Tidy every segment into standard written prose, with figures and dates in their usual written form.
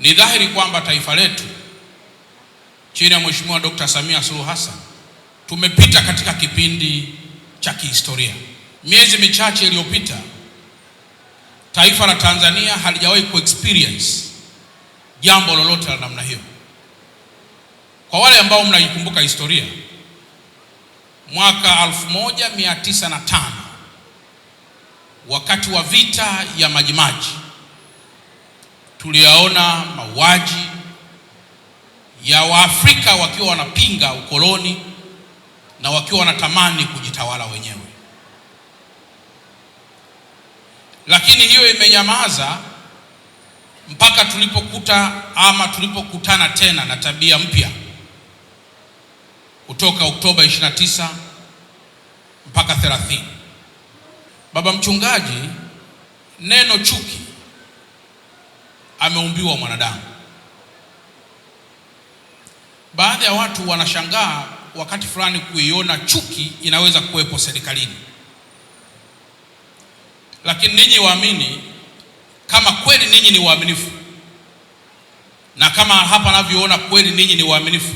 Ni dhahiri kwamba taifa letu chini ya Mheshimiwa Dr. Samia Suluhu Hassan tumepita katika kipindi cha kihistoria. Miezi michache iliyopita taifa la Tanzania halijawahi kuexperience jambo lolote la namna hiyo. Kwa wale ambao mnaikumbuka historia, mwaka 1905 wakati wa vita ya Majimaji tuliyaona mauaji ya Waafrika wakiwa wanapinga ukoloni na wakiwa wanatamani kujitawala wenyewe. Lakini hiyo imenyamaza mpaka tulipokutana tena na tabia mpya kutoka Oktoba 29 mpaka 30. Baba mchungaji, neno chuki ameumbiwa mwanadamu. Baadhi ya watu wanashangaa wakati fulani kuiona chuki inaweza kuwepo serikalini. Lakini ninyi waamini, kama kweli ninyi ni waaminifu, na kama hapa navyoona kweli ninyi ni waaminifu,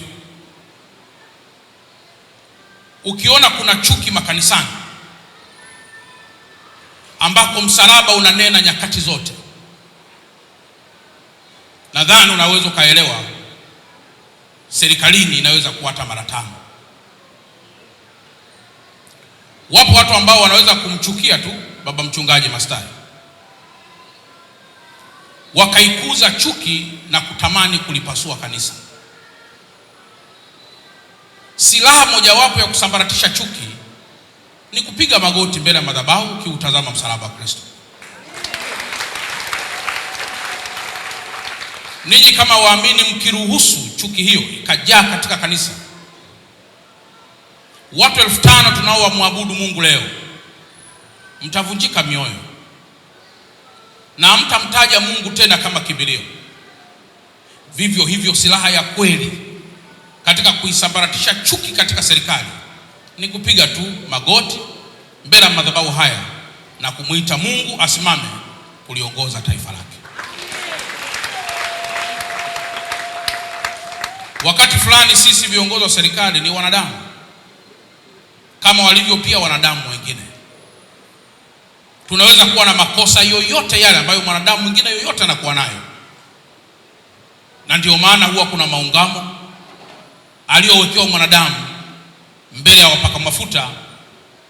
ukiona kuna chuki makanisani ambako msalaba unanena nyakati zote, nadhani unaweza kaelewa serikalini inaweza kuwata mara 5. Wapo watu ambao wanaweza kumchukia tu baba mchungaji Mastai, wakaikuza chuki na kutamani kulipasua kanisa. Silaha mojawapo ya kusambaratisha chuki ni kupiga magoti mbele ya madhabahu ukiutazama msalaba wa Kristo. Ninyi kama waamini mkiruhusu chuki hiyo ikajaa katika kanisa, watu 5,000 tunaoamwabudu Mungu leo mtavunjika mioyo na mtamtaja Mungu tena kama kimbilio. Vivyo hivyo silaha ya kweli katika kuisambaratisha chuki katika serikali ni kupiga tu magoti mbele ya madhabahu haya na kumuita Mungu asimame kuliongoza taifa lake. Wakati fulani sisi viongozi wa serikali ni wanadamu kama walivyo pia wanadamu wengine. Tunaweza kuwa na makosa yoyote yale ambayo mwanadamu mwingine yoyote anakuwa nayo, na ndio maana huwa kuna maungamo aliyowekewa mwanadamu mbele ya wapaka mafuta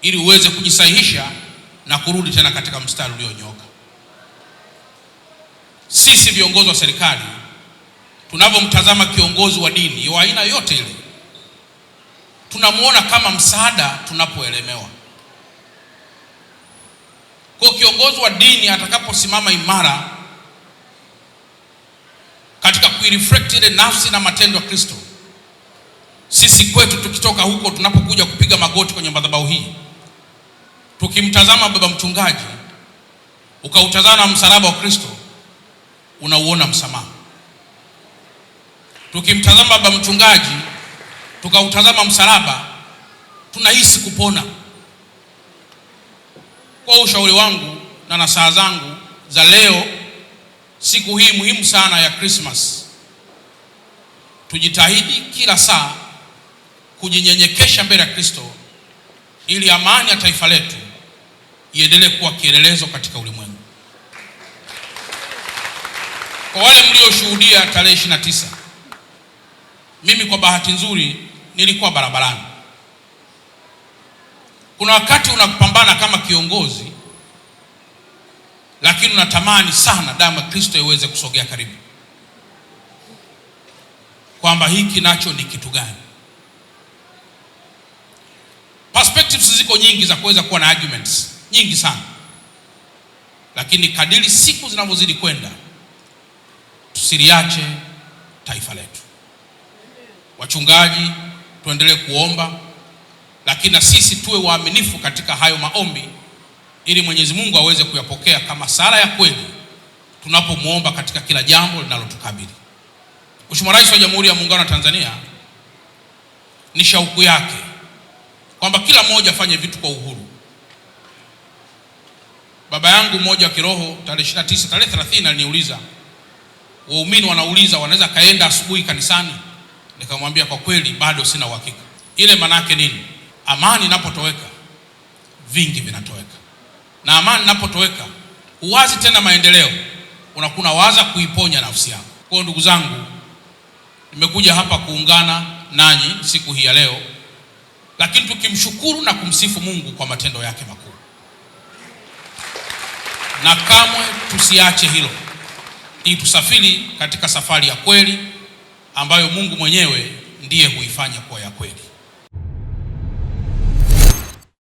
ili uweze kujisahihisha na kurudi tena katika mstari ulionyooka. Sisi viongozi wa serikali tunapomtazama kiongozi wa dini wa aina yote ile, tunamuona kama msaada tunapoelemewa. Kwa kiongozi wa dini atakaposimama imara katika kuireflect ile nafsi na matendo ya Kristo, sisi kwetu tukitoka huko tunapokuja kupiga magoti kwenye madhabahu hii, tukimtazama baba mchungaji, ukautazama msalaba wa Kristo, unauona msamaha. Tukimtazama baba mchungaji, tukautazama msalaba, tunahisi kupona. Kwa ushauri wangu na nasaha zangu za leo, siku hii muhimu sana ya Christmas, tujitahidi kila saa kujinyenyekesha mbele ya Kristo ili amani ya taifa letu iendelee kuwa kielelezo katika ulimwengu. Kwa wale mlioshuhudia tarehe 29, mimi kwa bahati nzuri nilikuwa barabarani. Kuna wakati unapambana kama kiongozi, lakini unatamani sana damu ya Kristo iweze kusogea karibu, kwamba hiki nacho ni kitu gani. Perspectives ziko nyingi za kuweza kuwa na arguments nyingi sana, lakini kadiri siku zinavyozidi kwenda, tusiliache taifa letu. Wachungaji tuendelee kuomba, lakini na sisi tuwe waaminifu katika hayo maombi ili Mwenyezi Mungu aweze kuyapokea kama sala ya kweli tunapomuomba katika kila jambo linalotukabili. Mheshimiwa Rais wa Jamhuri ya Muungano wa Tanzania, ni shauku yake kwamba kila mmoja afanye vitu kwa uhuru. Baba yangu mmoja wa kiroho tarehe 29, tarehe 30 aliniuliza, waumini wanauliza wanaweza kaenda asubuhi kanisani. Nikamwambia kwa kweli bado sina uhakika. Ile manake nini? Amani inapotoweka vingi vinatoweka, na amani inapotoweka huwazi tena maendeleo, unakuna waza kuiponya nafsi yako. Kwa ndugu zangu, nimekuja hapa kuungana nanyi siku hii ya leo, lakini tukimshukuru na kumsifu Mungu kwa matendo yake makuu, na kamwe tusiache hilo, ili tusafiri katika safari ya kweli ambayo Mungu mwenyewe ndiye huifanya kuwa ya kweli.